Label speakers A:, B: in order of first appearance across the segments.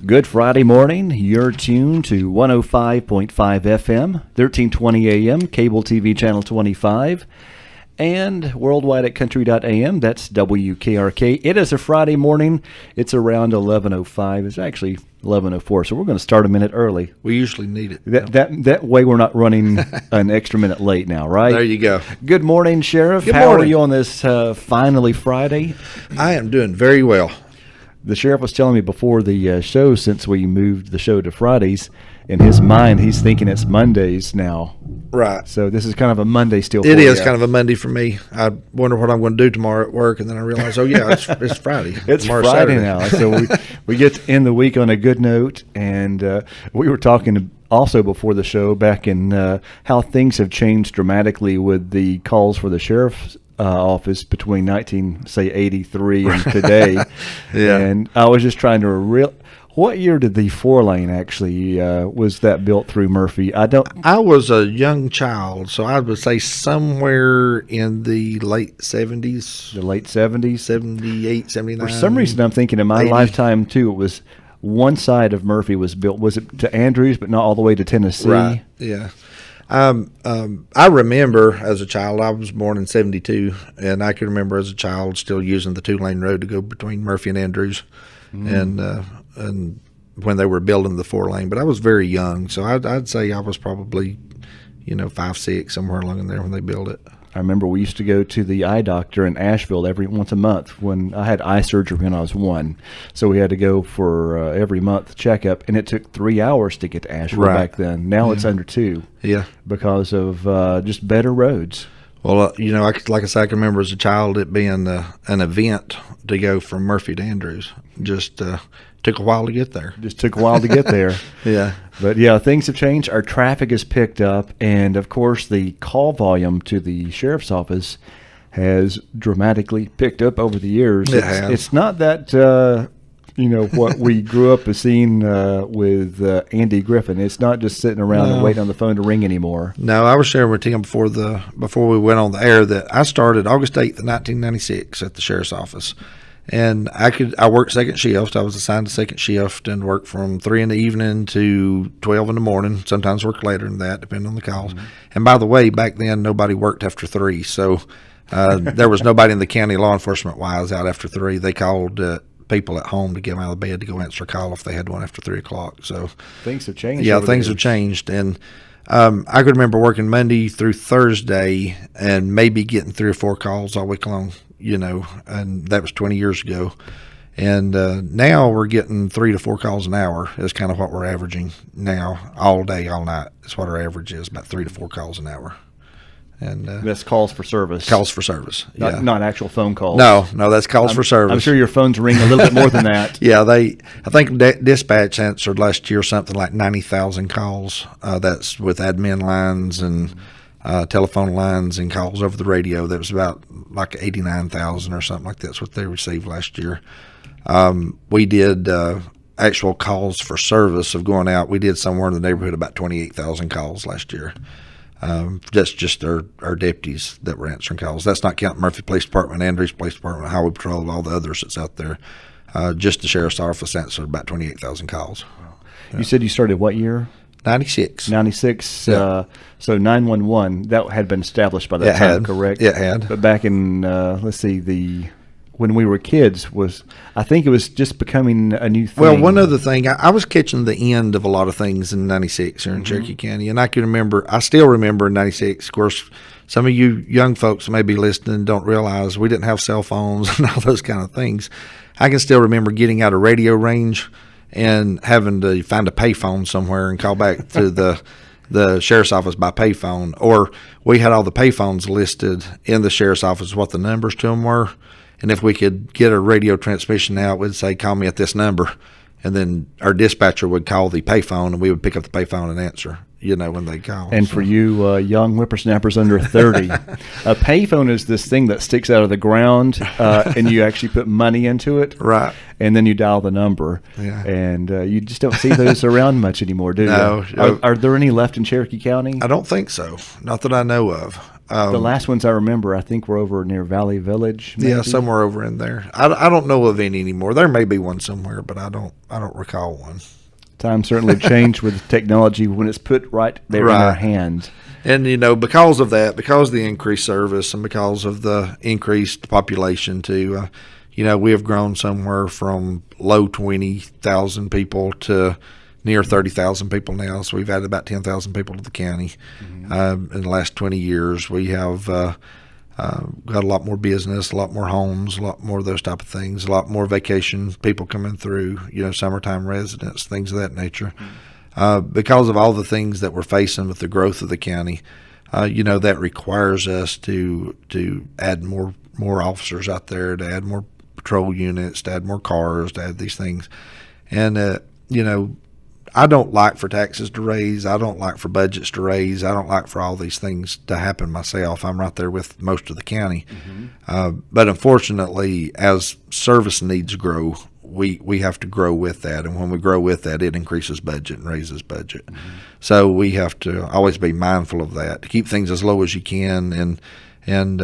A: Good Friday morning. You're tuned to 105.5 FM, 1320 AM, cable TV channel 25, and worldwide at country.am. That's WKRK. It is a Friday morning. It's around 11:05. It's actually 11:04, so we're going to start a minute early.
B: We usually need it.
A: That way we're not running an extra minute late now, right?
B: There you go.
A: Good morning, Sheriff.
B: Good
A: How
B: morning.
A: are you on this finally Friday?
B: I am doing very well.
A: The sheriff was telling me before the show, since we moved the show to Fridays, in his mind he's thinking it's Mondays now.
B: Right.
A: So this is kind of a Monday still.
B: It is kind of a Monday for me. I wonder what I'm going to do tomorrow at work, and then I realize, oh yeah, it's Friday.
A: It's
B: Tomorrow's
A: Friday
B: Saturday.
A: now. So we get to end the week on a good note, and we were talking also before the show back in how things have changed dramatically with the calls for the sheriff's office between 1983 and today.
B: Yeah.
A: And I was just trying to what year did the 4-lane actually was that built through Murphy?
B: I was a young child, so I would say somewhere in the late 70s.
A: The late 70s?
B: 78, 79.
A: For some reason I'm thinking in my
B: 80.
A: lifetime too, it was one side of Murphy was built. Was it to Andrews, but not all the way to Tennessee?
B: Right, yeah. I remember as a child, I was born in 72, and I can remember as a child still using the 2-lane road to go between Murphy and Andrews, and when they were building the 4-lane. But I was very young, so I'd say I was probably, 5, 6, somewhere along in there when they built it.
A: I remember we used to go to the eye doctor in Asheville once a month when I had eye surgery when I was 1. So we had to go for every month checkup, and it took 3 hours to get to Asheville back then. Now it's under 2.
B: Yeah.
A: Because of just better roads.
B: Well, like I said, I can remember as a child it being an event to go from Murphy to Andrews. Just took a while to get there.
A: Just took a while to get there.
B: Yeah.
A: But, yeah, things have changed. Our traffic has picked up. And, of course, the call volume to the sheriff's office has dramatically picked up over the years.
B: It has.
A: It's not that, what we grew up as seeing with Andy Griffin. It's not just sitting around and waiting on the phone to ring anymore.
B: No, I was sharing with Tim before we went on the air that I started August 8th of 1996 at the sheriff's office. And I worked second shift. I was assigned to second shift and worked from 3 in the evening to 12 in the morning. Sometimes worked later than that, depending on the calls. Mm-hmm. And by the way, back then nobody worked after 3, so there was nobody in the county law enforcement wise out after 3. They called people at home to get them out of bed to go answer a call if they had one after 3 o'clock. So
A: things have changed.
B: Yeah, things have changed, and I could remember working Monday through Thursday and maybe getting 3 or 4 calls all week long. And that was 20 years ago. And now we're getting 3 to 4 calls an hour is kind of what we're averaging now, all day, all night. That's what our average is, about 3 to 4 calls an hour. And
A: that's calls for service.
B: Calls for service,
A: not actual phone calls.
B: No, that's calls for service.
A: I'm sure your phones ring a little bit more than that.
B: Yeah, I think dispatch answered last year something like 90,000 calls. That's with admin lines and telephone lines and calls over the radio. That was about like 89,000 or something like that's what they received last year. We did actual calls for service of going out. We did somewhere in the neighborhood about 28,000 calls last year. That's just our deputies that were answering calls. That's not counting Murphy Police Department, Andrews Police Department, Highway Patrol, all the others that's out there. Just the sheriff's office answered about 28,000 calls.
A: Wow. You said you started what year?
B: 96.
A: 96.
B: Yeah.
A: So 911 that had been established by that time, correct?
B: It had.
A: But back in when we were kids I think it was just becoming a new thing.
B: Well, one other thing, I was catching the end of a lot of things in 96 here in Cherokee County, and I still remember in 96, of course, some of you young folks may be listening and don't realize we didn't have cell phones and all those kind of things. I can still remember getting out of radio range and having to find a payphone somewhere and call back to the sheriff's office by payphone, or we had all the payphones listed in the sheriff's office, what the numbers to them were. And if we could get a radio transmission out, we'd say, call me at this number. And then our dispatcher would call the payphone, and we would pick up the payphone and answer, when they call.
A: And for you young whippersnappers under 30, a payphone is this thing that sticks out of the ground, and you actually put money into it.
B: Right.
A: And then you dial the number.
B: Yeah.
A: And you just don't see those around much anymore, do you?
B: No.
A: Are there any left in Cherokee County?
B: I don't think so. Not that I know of.
A: The last ones I remember, I think, were over near Valley Village. Maybe?
B: Yeah, somewhere over in there. I don't know of any anymore. There may be one somewhere, but I don't recall one.
A: Times certainly changed with technology when it's put right there in our hands.
B: And, because of that, because of the increased service and because of the increased population too, we have grown somewhere from low 20,000 people to near 30,000 people now. So we've added about 10,000 people to the county in the last 20 years. We have got a lot more business, a lot more homes, a lot more of those type of things, a lot more vacation people coming through, summertime residents, things of that nature. Because of all the things that we're facing with the growth of the county, that requires us to add more officers out there, to add more patrol units, to add more cars, to add these things. And, I don't like for taxes to raise. I don't like for budgets to raise. I don't like for all these things to happen myself. I'm right there with most of the county. But unfortunately, as service needs grow, we have to grow with that. And when we grow with that, it increases budget and raises budget. So we have to always be mindful of that, to keep things as low as you can. And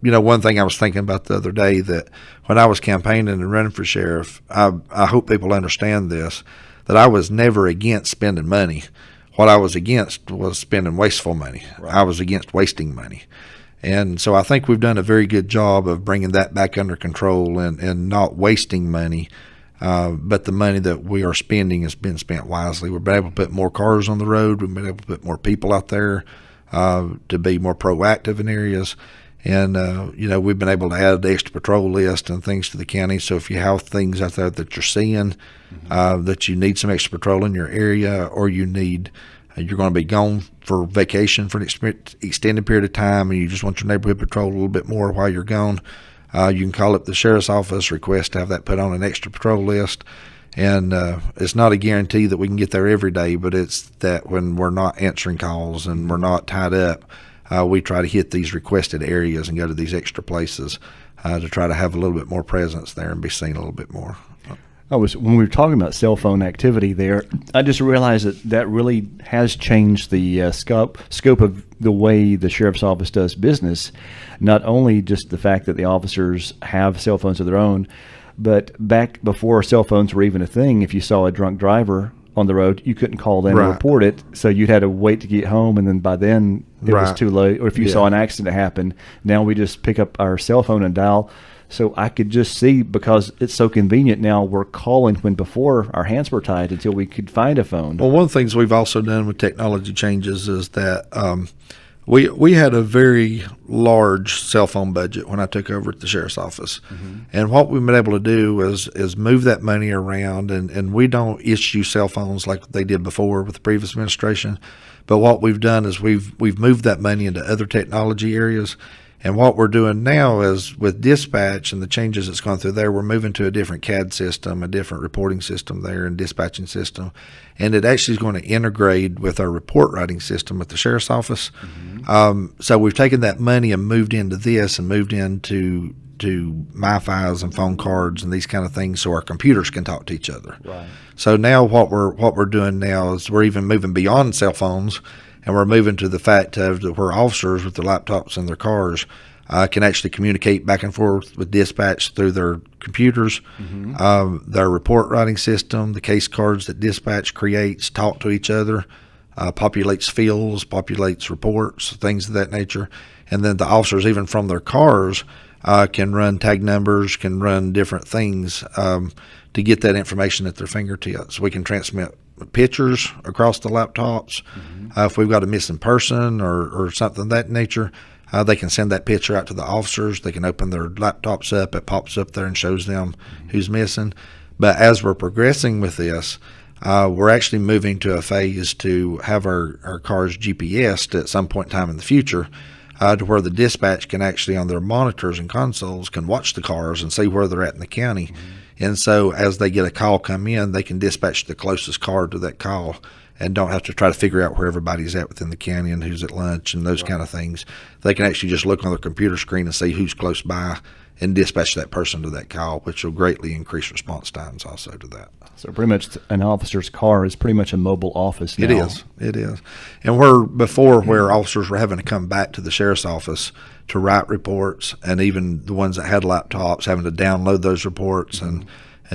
B: one thing I was thinking about the other day, that when I was campaigning and running for sheriff, I hope people understand this, that I was never against spending money. What I was against was spending wasteful money. Right. I was against wasting money. And so I think we've done a very good job of bringing that back under control and not wasting money. But the money that we are spending has been spent wisely. We've been able to put more cars on the road. We've been able to put more people out there to be more proactive in areas. And, we've been able to add the extra patrol list and things to the county. So if you have things out there that you're seeing, that you need some extra patrol in your area, or you're going to be gone for vacation for an extended period of time, and you just want your neighborhood patrol a little bit more while you're gone, you can call up the sheriff's office, request to have that put on an extra patrol list. And it's not a guarantee that we can get there every day, but it's that when we're not answering calls and we're not tied up, we try to hit these requested areas and go to these extra places to try to have a little bit more presence there and be seen a little bit more.
A: When we were talking about cell phone activity there, I just realized that really has changed the scope of the way the sheriff's office does business. Not only just the fact that the officers have cell phones of their own, but back before cell phones were even a thing, if you saw a drunk driver on the road, you couldn't call them and report it, so you'd had to wait to get home, and then by then it was too late. Or if you saw an accident happen, now we just pick up our cell phone and dial. So I could just see, because it's so convenient now, we're calling when before our hands were tied until we could find a phone.
B: Well, one of the things we've also done with technology changes is that we had a very large cell phone budget when I took over at the sheriff's office. And what we've been able to do is move that money around, and we don't issue cell phones like they did before with the previous administration. But what we've done is we've moved that money into other technology areas. And what we're doing now is, with dispatch and the changes that's gone through there, we're moving to a different CAD system, a different reporting system there, and dispatching system. And it actually is going to integrate with our report writing system at the sheriff's office. So we've taken that money and moved into this, and moved into MiFis and phone cards and these kind of things, so our computers can talk to each other.
A: Right.
B: So now what we're doing now is we're even moving beyond cell phones. And we're moving to the fact of where officers with their laptops in their cars can actually communicate back and forth with dispatch through their computers. Their report writing system, the case cards that dispatch creates, talk to each other, populates fields, populates reports, things of that nature. And then the officers, even from their cars, can run tag numbers, can run different things to get that information at their fingertips. We can transmit pictures across the laptops. If we've got a missing person or something of that nature, they can send that picture out to the officers. They can open their laptops up. It pops up there and shows them who's missing. But as we're progressing with this, we're actually moving to a phase to have our cars GPSed at some point in time in the future, to where the dispatch can actually, on their monitors and consoles, can watch the cars and see where they're at in the county. And so as they get a call come in, they can dispatch the closest car to that call and don't have to try to figure out where everybody's at within the county and who's at lunch and those kind of things. They can actually just look on their computer screen and see who's close by and dispatch that person to that call, which will greatly increase response times also to that.
A: So pretty much an officer's car is pretty much a mobile office now.
B: It is. And where officers were having to come back to the sheriff's office to write reports, and even the ones that had laptops having to download those reports and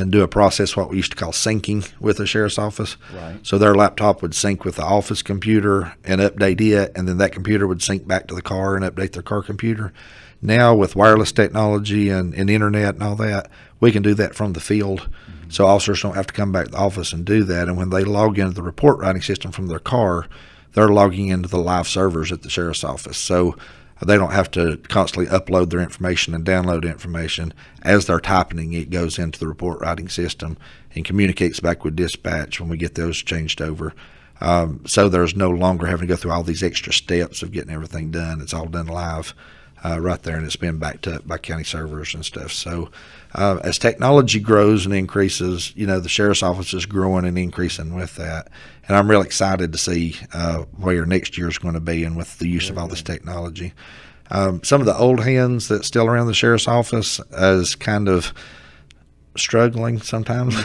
B: do a process, what we used to call syncing with the sheriff's office.
A: Right.
B: So their laptop would sync with the office computer and update it, and then that computer would sync back to the car and update their car computer. Now with wireless technology and internet and all that, we can do that from the field. So officers don't have to come back to the office and do that. And when they log into the report writing system from their car, they're logging into the live servers at the sheriff's office. So they don't have to constantly upload their information and download information. As they're typing, it goes into the report writing system and communicates back with dispatch when we get those changed over. So there's no longer having to go through all these extra steps of getting everything done. It's all done live right there, and it's been backed up by county servers and stuff. So as technology grows and increases, the sheriff's office is growing and increasing with that. And I'm really excited to see where next year is going to be and with the use of all this technology. Some of the old hands that's still around the sheriff's office is kind of struggling sometimes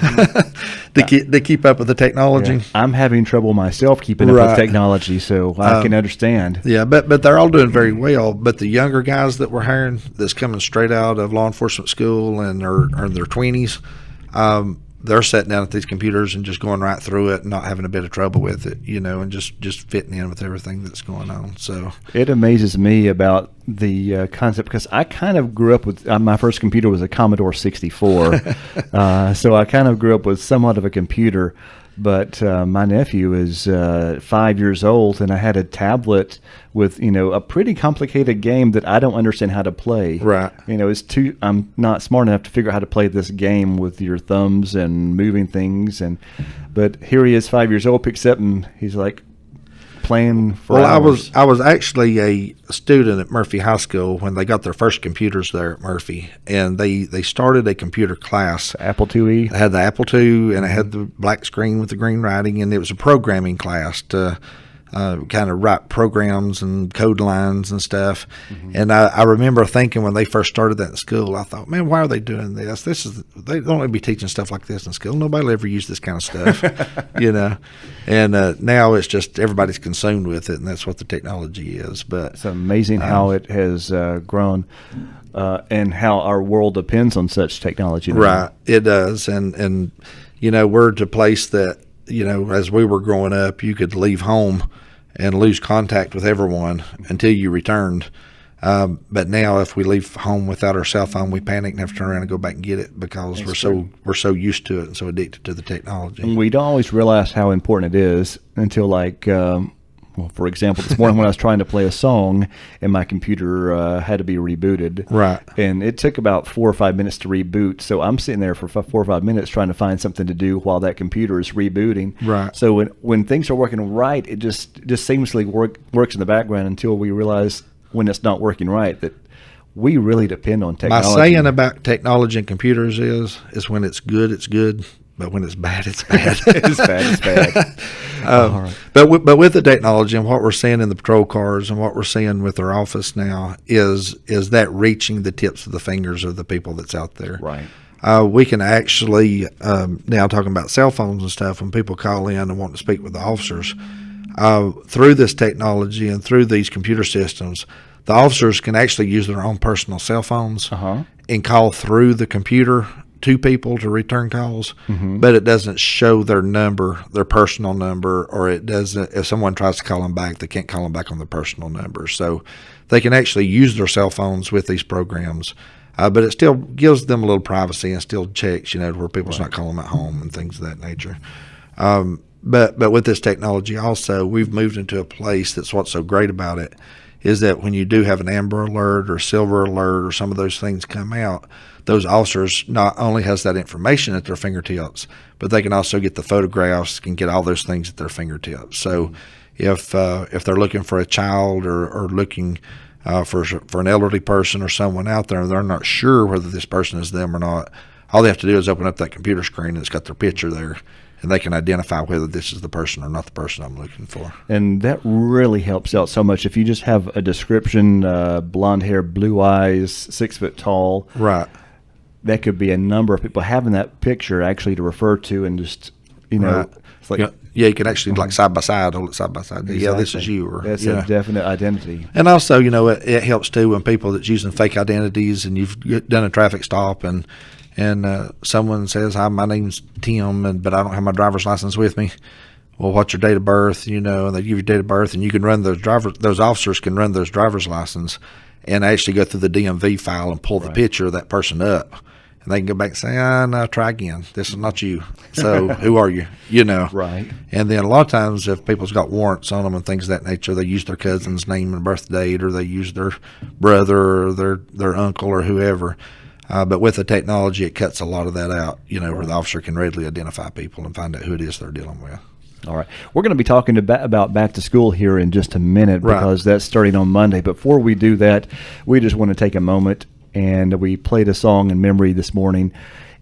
B: to keep up with the technology.
A: Yeah. I'm having trouble myself keeping up with technology, so I can understand.
B: Yeah, but they're all doing very well. But the younger guys that we're hiring that's coming straight out of law enforcement school and are in their 20s, they're sitting down at these computers and just going right through it and not having a bit of trouble with it, and just fitting in with everything that's going on. So
A: it amazes me about the concept, because I kind of grew up with my first computer was a Commodore 64, so I kind of grew up with somewhat of a computer. But my nephew is 5 years old, and I had a tablet with a pretty complicated game that I don't understand how to play.
B: Right.
A: I'm not smart enough to figure out how to play this game with your thumbs and moving things. But here he is, 5 years old, picks up and he's like playing for hours.
B: I was actually a student at Murphy High School when they got their first computers there at Murphy, and they started a computer class.
A: Apple IIe.
B: It had the Apple II, and it had the black screen with the green writing, and it was a programming class to kind of write programs and code lines and stuff. And I remember thinking when they first started that in school, I thought, man, why are they doing this? They don't want to be teaching stuff like this in school. Nobody will ever use this kind of stuff, And now it's just everybody's consumed with it, and that's what the technology is. But
A: it's amazing how it has grown. And how our world depends on such technology now.
B: Right, it does. And we're at a place that, as we were growing up, you could leave home and lose contact with everyone until you returned. But now if we leave home without our cell phone, we panic and have to turn around and go back and get it because we're so used to it and so addicted to the technology.
A: And we don't always realize how important it is until for example, this morning when I was trying to play a song and my computer had to be rebooted.
B: Right.
A: And it took about 4 or 5 minutes to reboot. So I'm sitting there for 4 or 5 minutes trying to find something to do while that computer is rebooting.
B: Right.
A: So when things are working right, it just seamlessly works in the background until we realize when it's not working right that we really depend on technology.
B: My saying about technology and computers is when it's good, it's good. But when it's bad, it's bad.
A: It's bad.
B: Right. But with the technology and what we're seeing in the patrol cars and what we're seeing with our office now is that reaching the tips of the fingers of the people that's out there.
A: Right.
B: We can actually, now talking about cell phones and stuff, when people call in and want to speak with the officers, through this technology and through these computer systems, the officers can actually use their own personal cell phones and call through the computer to people to return calls, but it doesn't show their number, their personal number, or it doesn't. If someone tries to call them back, they can't call them back on their personal number. So they can actually use their cell phones with these programs, but it still gives them a little privacy and still checks, where people's not calling them at home and things of that nature. But with this technology also, we've moved into a place that's what's so great about it is that when you do have an Amber Alert or Silver Alert or some of those things come out, those officers not only has that information at their fingertips, but they can also get the photographs, can get all those things at their fingertips. So if they're looking for a child or looking for an elderly person or someone out there and they're not sure whether this person is them or not, all they have to do is open up that computer screen and it's got their picture there. and they can identify whether this is the person or not the person I'm looking for.
A: And that really helps out so much. If you just have a description, blonde hair, blue eyes, 6 foot tall,
B: Right.
A: that could be a number of people. Having that picture actually to refer to and just,
B: Right.
A: it's like,
B: Yeah, you can actually like side by side, hold it side by side. Yeah, this is you. Or,
A: that's
B: yeah.
A: a definite identity.
B: And also, it helps too when people that's using fake identities, and you've done a traffic stop, and someone says, "Hi, my name's Tim, but I don't have my driver's license with me." Well, what's your date of birth? And they give you date of birth, and you can run those officers can run those driver's license and actually go through the DMV file and pull the picture of that person up. And they can go back and say, no, try again. This is not you. So who are you?
A: Right.
B: And then a lot of times if people's got warrants on them and things of that nature, they use their cousin's name and birth date, or they use their brother or their uncle or whoever. But with the technology, it cuts a lot of that out, where the officer can readily identify people and find out who it is they're dealing with.
A: All right. We're going to be talking about back to school here in just a minute, because that's starting on Monday. Before we do that, we just want to take a moment, and we played a song in memory this morning,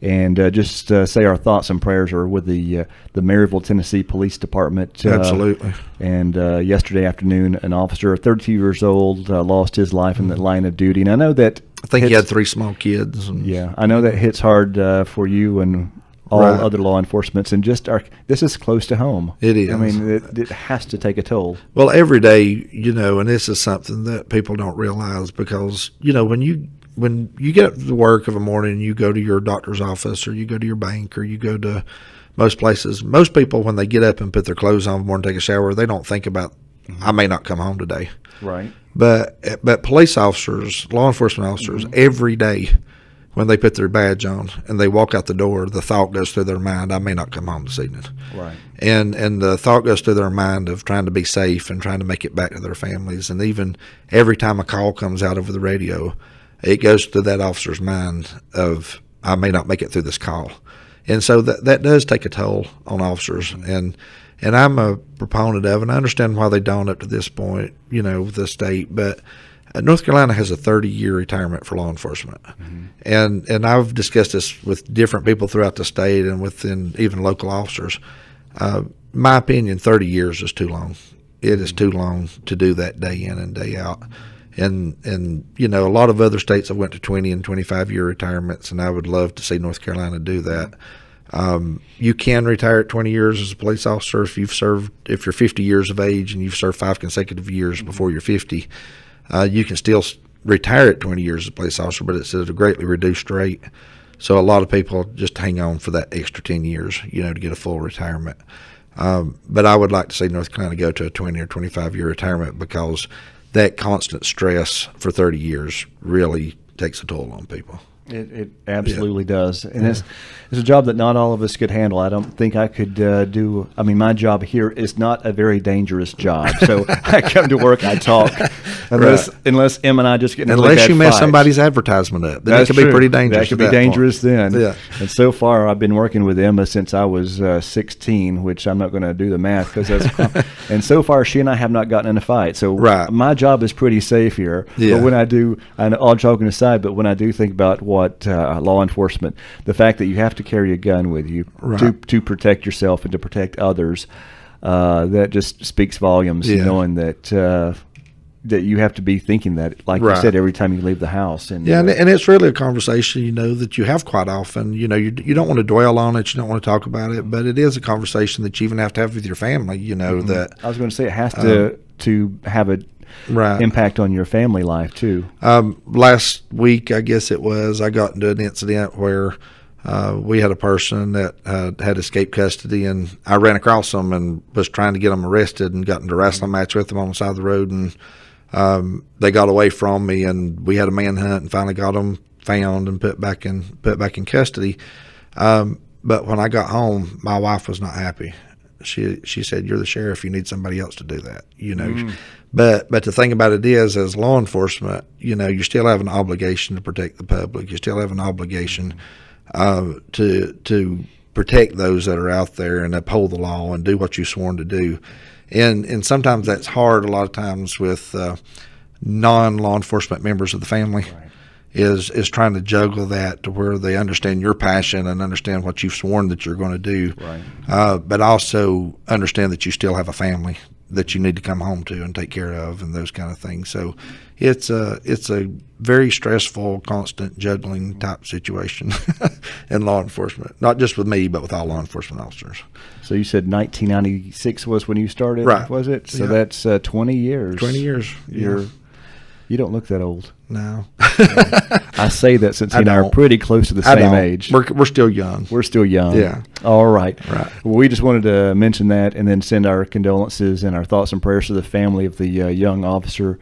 A: and just say our thoughts and prayers are with the Maryville, Tennessee Police Department.
B: Absolutely.
A: And yesterday afternoon, an officer, 32 years old, lost his life in the line of duty. And I know that
B: I think he had 3 small kids.
A: Yeah, I know that hits hard for you and all other law enforcements, and just this is close to home.
B: It is.
A: I mean, it has to take a toll.
B: Well, every day, and this is something that people don't realize, because when you get up to work of a morning, you go to your doctor's office, or you go to your bank, or you go to most places. Most people, when they get up and put their clothes on in the morning, take a shower, they don't think about, I may not come home today.
A: Right.
B: But police officers, law enforcement officers, every day when they put their badge on and they walk out the door, the thought goes through their mind, I may not come home this evening.
A: Right.
B: And the thought goes through their mind of trying to be safe and trying to make it back to their families. And even every time a call comes out over the radio, it goes through that officer's mind of, I may not make it through this call. And so that does take a toll on officers. And I'm a proponent of, and I understand why they don't up to this point, with the state, but North Carolina has a 30-year retirement for law enforcement. Mm-hmm. And I've discussed this with different people throughout the state and within even local officers. My opinion, 30 years is too long. It is too long to do that day in and day out. And a lot of other states have went to 20 and 25-year retirements, and I would love to see North Carolina do that. You can retire at 20 years as a police officer if you're 50 years of age and you've served 5 consecutive years before you're 50. You can still retire at 20 years as a police officer, but it's at a greatly reduced rate. So a lot of people just hang on for that extra 10 years, to get a full retirement. But I would like to see North Carolina go to a 20 or 25-year retirement, because that constant stress for 30 years really takes a toll on people.
A: It absolutely does. And it's a job that not all of us could handle. I don't think I could do. I mean, my job here is not a very dangerous job. So I come to work, I talk. Unless Em and I just get in
B: unless you mess
A: fights.
B: Somebody's advertisement up. Then
A: That's
B: it could
A: true.
B: be pretty dangerous.
A: That could be dangerous then.
B: Yeah.
A: And so far, I've been working with Emma since I was 16, which I'm not going to do the math because that's. And so far, she and I have not gotten in a fight. So my job is pretty safe here.
B: Yeah.
A: But when I do, and all joking aside, but when I do think about what law enforcement, the fact that you have to carry a gun with you to protect yourself and to protect others, that just speaks volumes. Knowing that. That you have to be thinking that, like you said, every time you leave the house. And
B: and it's really a conversation, that you have quite often. You don't want to dwell on it, you don't want to talk about it, but it is a conversation that you even have to have with your family. That
A: I was going to say it has to have a impact on your family life too.
B: Last week, I guess it was, I got into an incident where we had a person that had escaped custody, and I ran across them and was trying to get them arrested and got into a wrestling match with them on the side of the road, and they got away from me, and we had a manhunt and finally got them found and put back in custody. But when I got home, my wife was not happy. She said, "You're the sheriff. You need somebody else to do that." But the thing about it is, as law enforcement, you still have an obligation to protect the public. You still have an obligation to protect those that are out there and uphold the law and do what you've sworn to do. And sometimes that's hard a lot of times with non-law enforcement members of the family. is trying to juggle that to where they understand your passion and understand what you've sworn that you're going to do,
A: Right.
B: but also understand that you still have a family that you need to come home to and take care of and those kind of things. So it's a very stressful, constant juggling type situation in law enforcement, not just with me, but with all law enforcement officers.
A: So you said 1996 was when you started,
B: Right.
A: was it? So
B: Yeah.
A: that's 20 years.
B: 20 years.
A: You don't look that old.
B: No.
A: I say that since
B: I
A: you and I are
B: don't.
A: pretty close to the
B: I
A: same
B: don't.
A: age.
B: We're still young.
A: We're still young.
B: Yeah.
A: All right.
B: Right.
A: Well, we just wanted to mention that and then send our condolences and our thoughts and prayers to the family of the young officer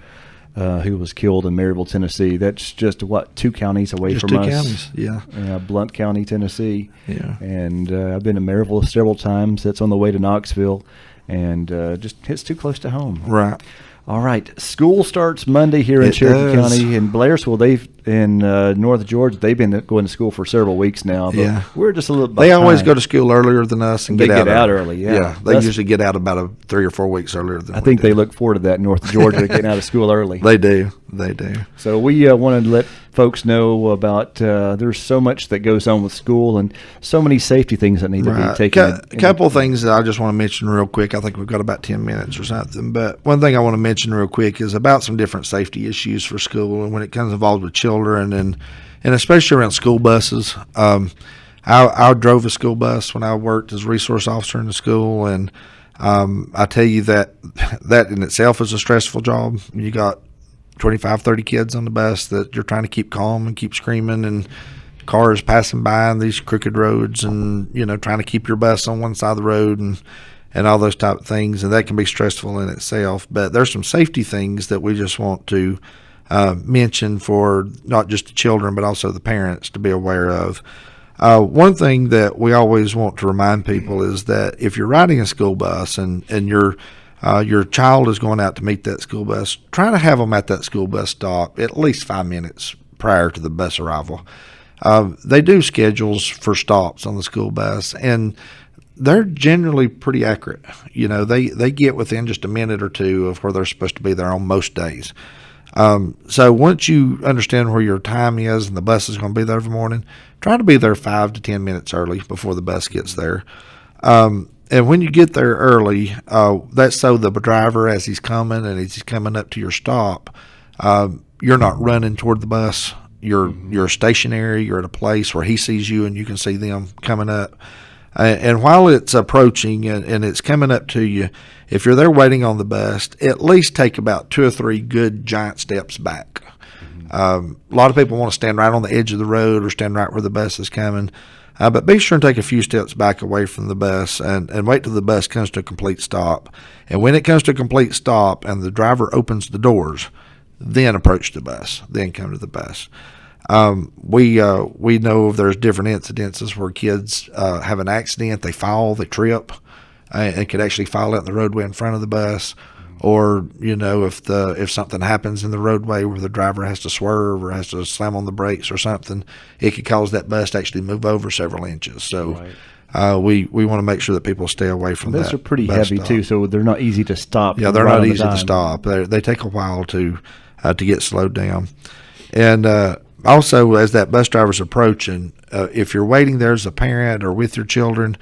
A: who was killed in Maryville, Tennessee. That's just, 2 counties away
B: Just
A: from
B: 2
A: us.
B: counties. Yeah.
A: Blount County, Tennessee.
B: Yeah.
A: And I've been to Maryville several times. That's on the way to Knoxville. And just hits too close to home.
B: Right.
A: All right. School starts Monday here in
B: It
A: Cherokee
B: does.
A: County. In Blairsville, in North Georgia, they've been going to school for several weeks now. But
B: Yeah.
A: we're just a little
B: They always
A: behind.
B: go to school earlier than us and
A: They
B: get
A: get out early, yeah.
B: They
A: That's-
B: usually get out about 3 or 4 weeks earlier than
A: I
B: we
A: think
B: do.
A: they look forward to that in North Georgia, getting out of school early.
B: They do. They do.
A: So we wanted to let folks know about there's so much that goes on with school and so many safety things that need to be taken.
B: A couple of things that I just want to mention real quick. I think we've got about 10 minutes or something. But one thing I want to mention real quick is about some different safety issues for school and when it comes involved with children and especially around school buses. I drove a school bus when I worked as a resource officer in the school, and I tell you that in itself is a stressful job. You got 25, 30 kids on the bus that you're trying to keep calm and keep screaming, and cars passing by on these crooked roads, and trying to keep your bus on one side of the road and all those type of things, and that can be stressful in itself. But there's some safety things that we just want to mention for not just the children but also the parents to be aware of. One thing that we always want to remind people is that if you're riding a school bus and your child is going out to meet that school bus, try to have them at that school bus stop at least 5 minutes prior to the bus arrival. They do schedules for stops on the school bus, and they're generally pretty accurate. They get within just a minute or two of where they're supposed to be there on most days. So once you understand where your time is and the bus is going to be there every morning, try to be there 5 to 10 minutes early before the bus gets there. And when you get there early, that's so the driver, as he's coming and he's coming up to your stop, you're not running toward the bus. You're stationary. You're at a place where he sees you and you can see them coming up. And while it's approaching and it's coming up to you, if you're there waiting on the bus, at least take about 2 or 3 good giant steps back. A lot of people want to stand right on the edge of the road or stand right where the bus is coming. But be sure and take a few steps back away from the bus and wait till the bus comes to a complete stop. And when it comes to a complete stop and the driver opens the doors, then approach the bus, then come to the bus. We know there's different incidences where kids have an accident, they fall, they trip, and could actually fall out in the roadway in front of the bus. Or if something happens in the roadway where the driver has to swerve or has to slam on the brakes or something, it could cause that bus to actually move over several inches. So we want to make sure that people stay away from that.
A: Those are pretty
B: bus
A: heavy
B: stop.
A: too, so they're not easy to stop.
B: Yeah, they're
A: right
B: not
A: on the
B: easy to
A: dime.
B: stop. They take a while to get slowed down. And also, as that bus driver's approaching, if you're waiting there as a parent or with your children,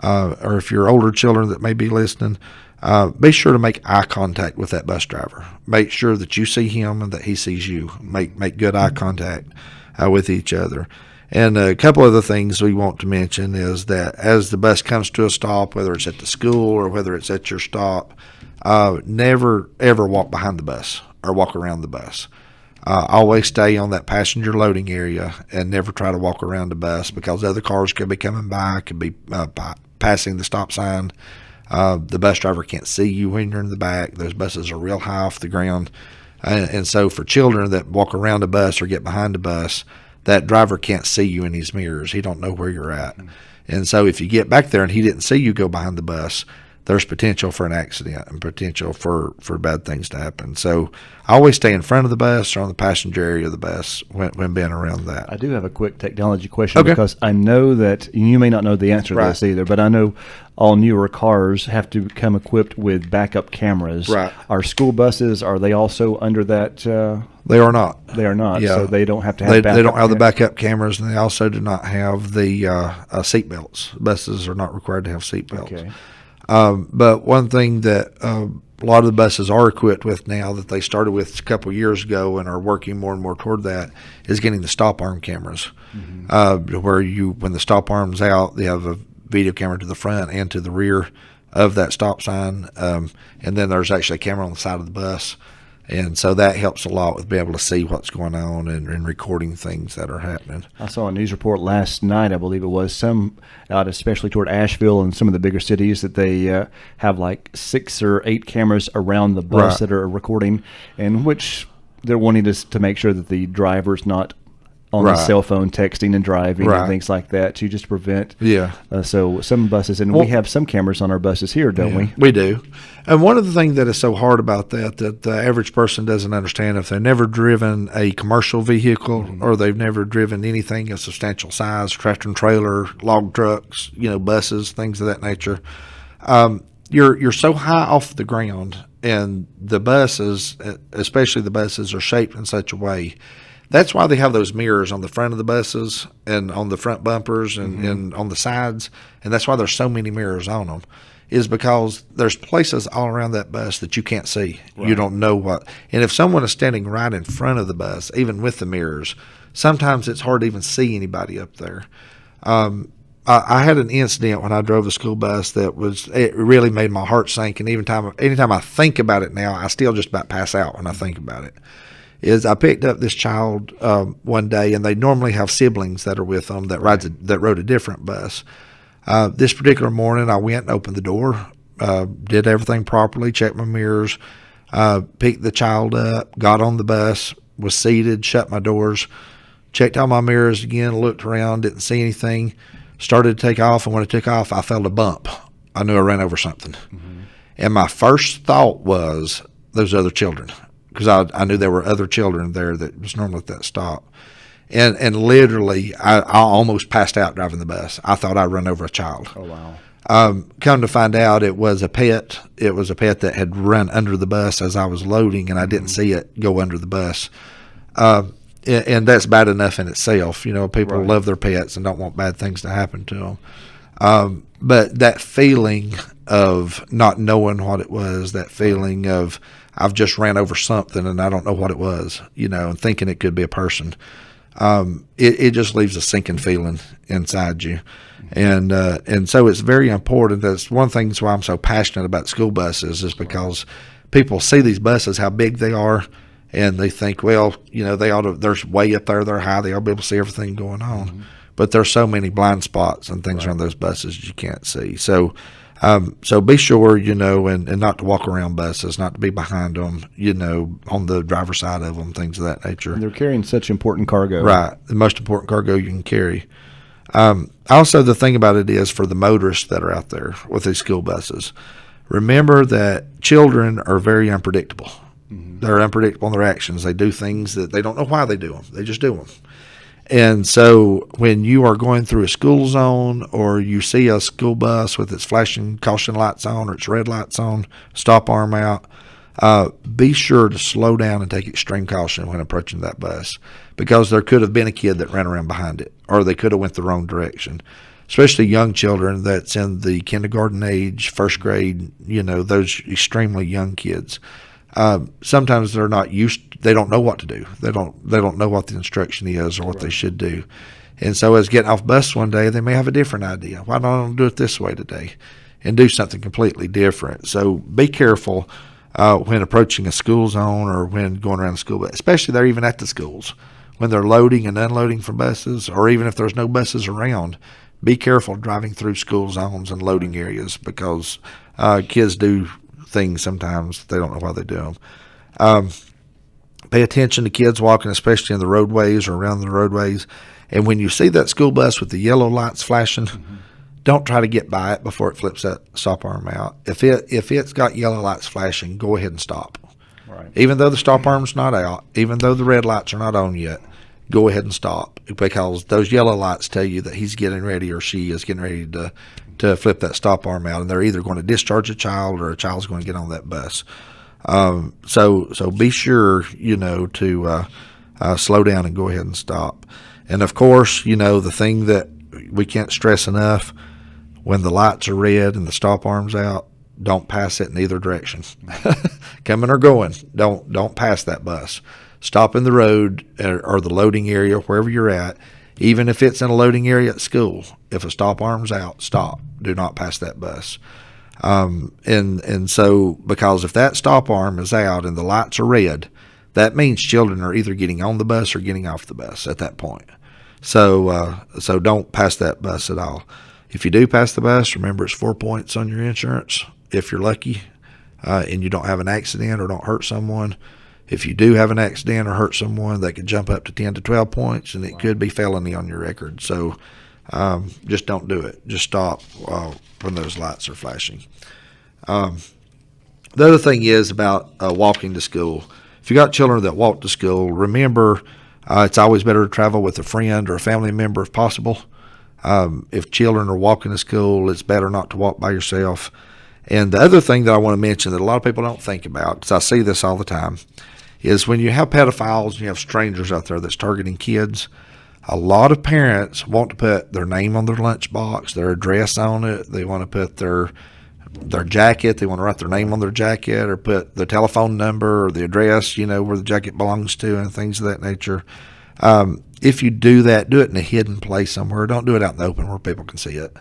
B: or if you're older children that may be listening, be sure to make eye contact with that bus driver. Make sure that you see him and that he sees you. Make good eye contact with each other. And a couple other things we want to mention is that as the bus comes to a stop, whether it's at the school or whether it's at your stop, never ever walk behind the bus or walk around the bus. Always stay on that passenger loading area and never try to walk around the bus because other cars could be coming by, could be passing the stop sign. The bus driver can't see you when you're in the back. Those buses are real high off the ground. And so for children that walk around a bus or get behind a bus, that driver can't see you in his mirrors. He don't know where you're at. And so if you get back there and he didn't see you go behind the bus, there's potential for an accident and potential for bad things to happen. So I always stay in front of the bus or on the passenger area of the bus when being around that.
A: I do have a quick technology question
B: Okay.
A: because I know that you may not know the answer to
B: Right.
A: this either, but I know all newer cars have to come equipped with backup cameras.
B: Right.
A: Are school buses, are they also under that?
B: They They are not.
A: They are not.
B: Yeah.
A: So they don't have to have
B: They
A: backup
B: don't have the
A: cameras.
B: backup cameras, and they also do not have the seat belts. Buses are not required to have seat belts.
A: Okay.
B: But one thing that a lot of the buses are equipped with now that they started with a couple years ago and are working more and more toward that is getting the stop arm cameras, where when the stop arm's out, they have a video camera to the front and to the rear of that stop sign, and then there's actually a camera on the side of the bus. And so that helps a lot with being able to see what's going on and recording things that are happening.
A: I saw a news report last night, I believe it was, some out especially toward Asheville and some of the bigger cities, that they have like 6 or 8 cameras around the bus
B: Right.
A: that are recording, and which they're wanting to make sure that the driver's not on the
B: Right.
A: cell phone texting and driving
B: Right.
A: and things like that to just prevent.
B: Yeah.
A: So some buses, and
B: Well-
A: we have some cameras on our buses here, don't we?
B: We do. And one of the things that is so hard about that the average person doesn't understand, if they've never driven a commercial vehicle or they've never driven anything of substantial size, tractor and trailer, log trucks, buses, things of that nature, you're so high off the ground, and the buses, especially the buses, are shaped in such a way. That's why they have those mirrors on the front of the buses and on the front bumpers and on the sides. And that's why there's so many mirrors on them, is because there's places all around that bus that you can't see. Right. You don't know what. And if someone is standing right in front of the bus, even with the mirrors, sometimes it's hard to even see anybody up there. I had an incident when I drove a school bus it really made my heart sink. And anytime I think about it now, I still just about pass out when I think about it. Is I picked up this child one day, and they normally have siblings that are with them that rode a different bus. This particular morning, I went and opened the door, did everything properly, checked my mirrors, picked the child up, got on the bus, was seated, shut my doors, checked all my mirrors again, looked around, didn't see anything, started to take off, and when I took off, I felt a bump. I knew I ran over something. Mm-hmm. And my first thought was those other children, because I knew there were other children there that was normally at that stop. And literally, I almost passed out driving the bus. I thought I'd run over a child.
A: Oh, wow.
B: Come to find out, it was a pet. It was a pet that had run under the bus as I was loading, and I didn't see it go under the bus. And that's bad enough in itself. People
A: Right.
B: love their pets and don't want bad things to happen to them. But that feeling of not knowing what it was, that feeling of I've just ran over something and I don't know what it was, and thinking it could be a person. It just leaves a sinking feeling inside you. And so it's very important. That's one thing that's why I'm so passionate about school buses, is because people see these buses, how big they are, and they think, well, they're way up there, they're high, they ought to be able to see everything going on. Mm-hmm. But there's so many blind spots and things around those buses you can't see. So be sure, and not to walk around buses, not to be behind them, on the driver's side of them, things of that nature.
A: And they're carrying such important cargo.
B: Right. The most important cargo you can carry. Also, the thing about it is, for the motorists that are out there with these school buses, remember that children are very unpredictable. Mm-hmm. They're unpredictable in their actions. They do things that they don't know why they do them. They just do them. And so when you are going through a school zone, or you see a school bus with its flashing caution lights on or its red lights on, stop arm out, be sure to slow down and take extreme caution when approaching that bus, because there could have been a kid that ran around behind it, or they could have went the wrong direction. Especially young children that's in the kindergarten age, first grade, those extremely young kids. Sometimes they're not they don't know what to do. They don't know what the instruction is or what they should do. And so as getting off bus one day, they may have a different idea. Why don't I do it this way today? And do something completely different. So be careful when approaching a school zone, or when going around the school bus, especially they're even at the schools, when they're loading and unloading from buses, or even if there's no buses around. Be careful driving through school zones and loading areas, because kids do things sometimes they don't know why they do them. Pay attention to kids walking, especially in the roadways or around the roadways. And when you see that school bus with the yellow lights flashing, don't try to get by it before it flips that stop arm out. If it's got yellow lights flashing, go ahead and stop.
A: Right.
B: Even though the stop arm's not out, even though the red lights are not on yet, go ahead and stop, because those yellow lights tell you that he's getting ready, or she is getting ready to flip that stop arm out, and they're either going to discharge a child, or a child's going to get on that bus. So be sure, to slow down and go ahead and stop. And of course, the thing that we can't stress enough, when the lights are red and the stop arm's out, don't pass it in either direction. Coming or going, don't pass that bus. Stop in the road or the loading area, wherever you're at. Even if it's in a loading area at school, if a stop arm's out, stop. Do not pass that bus. And so, because if that stop arm is out and the lights are red, that means children are either getting on the bus or getting off the bus at that point. So don't pass that bus at all. If you do pass the bus, remember it's 4 points on your insurance if you're lucky, and you don't have an accident or don't hurt someone. If you do have an accident or hurt someone, that could jump up to 10 to 12 points, and it could be felony on your record. So just don't do it. Just stop when those lights are flashing. The other thing is about walking to school. If you got children that walk to school, remember it's always better to travel with a friend or a family member if possible. If children are walking to school, it's better not to walk by yourself. And the other thing that I want to mention that a lot of people don't think about, because I see this all the time, is when you have pedophiles and you have strangers out there that's targeting kids, a lot of parents want to put their name on their lunchbox, their address on it. They want to put their jacket. They want to write their name on their jacket or put the telephone number or the address, where the jacket belongs to and things of that nature. If you do that, do it in a hidden place somewhere. Don't do it out in the open where people can see it.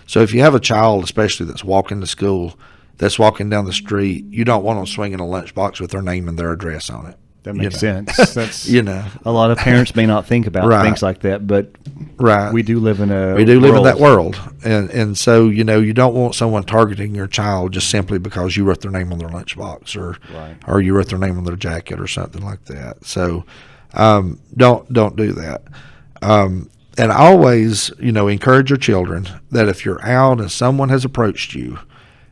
B: So if you have a child, especially that's walking to school, that's walking down the street, you don't want them swinging a lunchbox with their name and their address on it.
A: That makes sense. That's a lot of parents may not think about things like that, but we do live in that
B: world, and so you don't want someone targeting your child just simply because you wrote their name on their lunchbox or you wrote their name on their jacket or something like that. So don't do that. And always encourage your children that if you're out and someone has approached you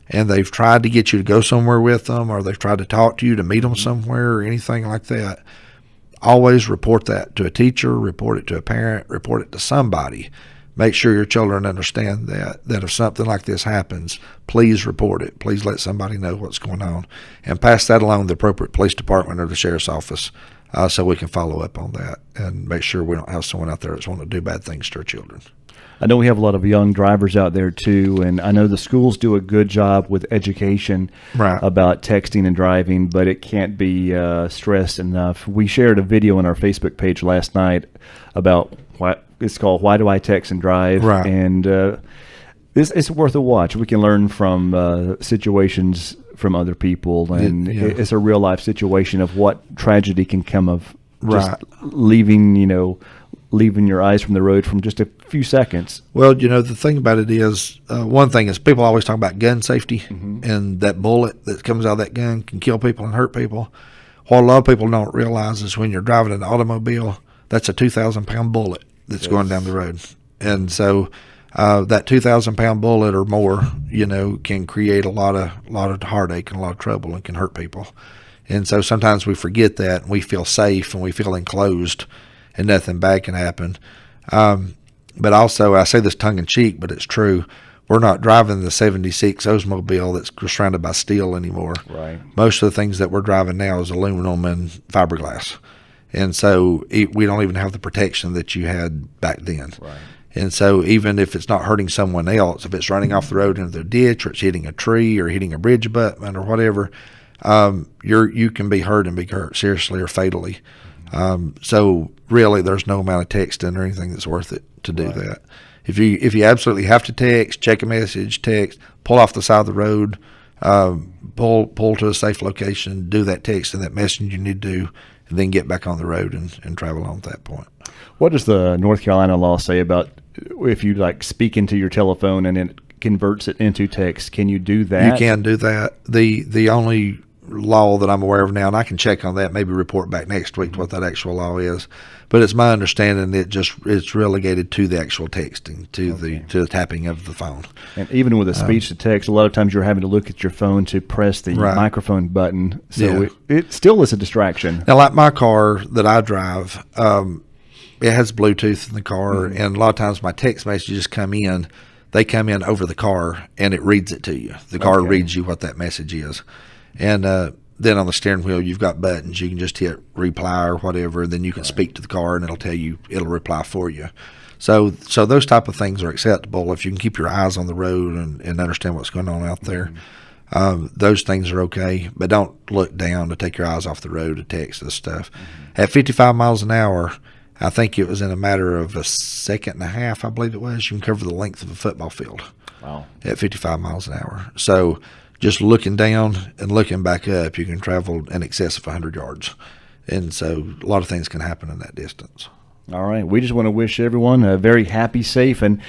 B: and they've tried to get you to go somewhere with them, or they've tried to talk to you to meet them somewhere or anything like that, always report that to a teacher, report it to a parent, report it to somebody. Make sure your children understand that if something like this happens, please report it. Please let somebody know what's going on and pass that along to the appropriate police department or the sheriff's office so we can follow up on that and make sure we don't have someone out there that's wanting to do bad things to our children.
A: I know we have a lot of young drivers out there too, and I know the schools do a good job with education about texting and driving, but it can't be stressed enough. We shared a video on our Facebook page last night about it's called "Why Do I Text and Drive?" And it's worth a watch. We can learn from situations from other people, and it's a real life situation of what tragedy can come of just leaving your eyes from the road from just a few seconds.
B: Well, the thing about it is, one thing is people always talk about gun safety, and that bullet that comes out of that gun can kill people and hurt people. What a lot of people don't realize is when you're driving an automobile, that's a 2,000-pound bullet that's going down the road. And so that 2,000-pound bullet or more, can create a lot of heartache and a lot of trouble and can hurt people. And so sometimes we forget that, and we feel safe and we feel enclosed and nothing bad can happen. But also, I say this tongue-in-cheek, but it's true. We're not driving the 76 Oldsmobile that's surrounded by steel anymore.
A: Right.
B: Most of the things that we're driving now is aluminum and fiberglass. And so we don't even have the protection that you had back then.
A: Right.
B: And so even if it's not hurting someone else, if it's running off the road into the ditch or it's hitting a tree or hitting a bridge abutment or whatever, you can be hurt and be hurt seriously or fatally. So really, there's no amount of texting or anything that's worth it to do that. If you absolutely have to text, check a message, text, pull off the side of the road, pull to a safe location, do that text and that message you need to do, and then get back on the road and travel on at that point.
A: What does the North Carolina law say about if you speak into your telephone and it converts it into text? Can you do that?
B: You can do that. The only law that I'm aware of now, and I can check on that, maybe report back next week to what that actual law is, but it's my understanding it's relegated to the actual texting, to the tapping of the phone.
A: And even with a speech to text, a lot of times you're having to look at your phone to press the microphone button, so it still is a distraction.
B: Now, like my car that I drive, it has Bluetooth in the car, and a lot of times my text messages come in. They come in over the car, and it reads it to you. The car reads you what that message is. And then on the steering wheel, you've got buttons. You can just hit reply or whatever, and then you can speak to the car, and it'll reply for you. So those type of things are acceptable if you can keep your eyes on the road and understand what's going on out there. Those things are okay, but don't look down to take your eyes off the road to text this stuff. At 55 miles an hour, I think it was in a matter of a second and a half, I believe it was, you can cover the length of a football field.
A: Wow. At
B: 55 miles an hour. So just looking down and looking back up, you can travel in excess of 100 yards. And so a lot of things can happen in that distance.
A: All right. We just want to wish everyone a very happy, safe, and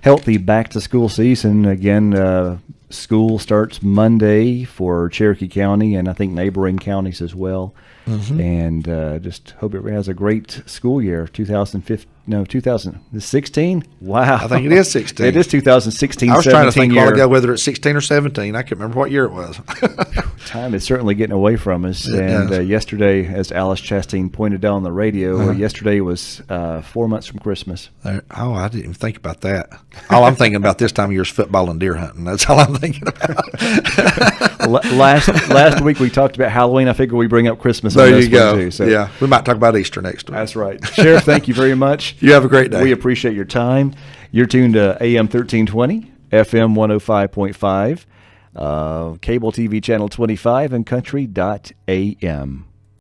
A: healthy back-to-school season. Again, school starts Monday for Cherokee County and I think neighboring counties as well. And just hope everybody has a great school year. 2016? Wow.
B: I think it is 16.
A: It is 2016,
B: I was trying to think a
A: year.
B: while ago whether it's 16 or 17. I can't remember what year it was.
A: Time is certainly getting away from us. Yesterday, as Alice Chastain pointed out on the radio, yesterday was 4 months from Christmas.
B: I didn't even think about that. All I'm thinking about this time of year is football and deer hunting. That's all I'm thinking about.
A: last week we talked about Halloween. I figure we bring up Christmas
B: there
A: on this
B: you go.
A: one too. So.
B: Yeah, we might talk about Easter next week.
A: That's right. Sheriff, thank you very much.
B: You have a great day.
A: We appreciate your time. You're tuned to AM 1320, FM 105.5, cable TV channel 25, and country.am.